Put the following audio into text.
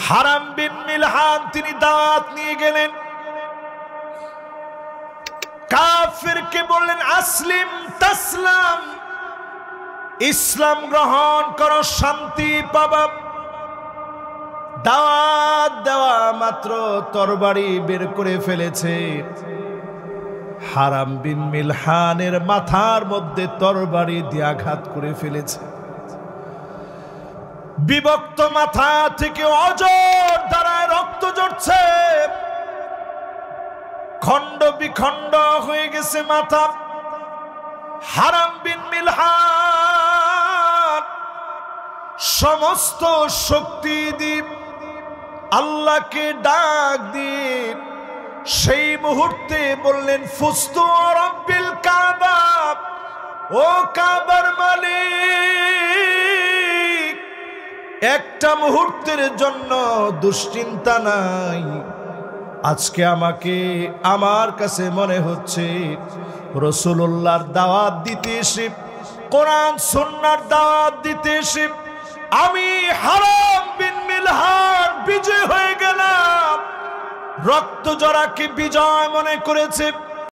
হারাম বিন মিলহান তিনি দাওয়াত নিয়ে গেলেন, কাফিরকে বললেন আসলিম তাসলাম, ইসলাম গ্রহণ করো শান্তি পাবা। দাওয়াত দেওয়া মাত্র তরবারি বের করে ফেলেছে, হারাম বিন মিলহানের মাথার মধ্যে তরবারি দিয়ে আঘাত করে ফেলেছে। বিভক্ত মাথা থেকে অজর দ্বারা রক্ত ঝরছে, খণ্ড বিখণ্ড হয়ে গেছে মাথা। হারাম বিন মিলহান সমস্ত শক্তি দিয়ে আল্লাহকে ডাক দিয়ে সেই মুহূর্তে বললেন ফুস্তু রব্বিল কাবা, ও কাবার মালিক, একটা মুহূর্তের জন্য দুশ্চিন্তা নাই। আজকে আমাকে আমার কাছে মনে হচ্ছে রাসূলুল্লাহর দাওয়াত দিতে এসে, কোরআন সুন্নাহর দাওয়াত দিতে এসে আমি হারাম বিন মিলহান বিজয় হয়ে গেলাম। রক্ত জরাকে বিজয় মনে করেছে।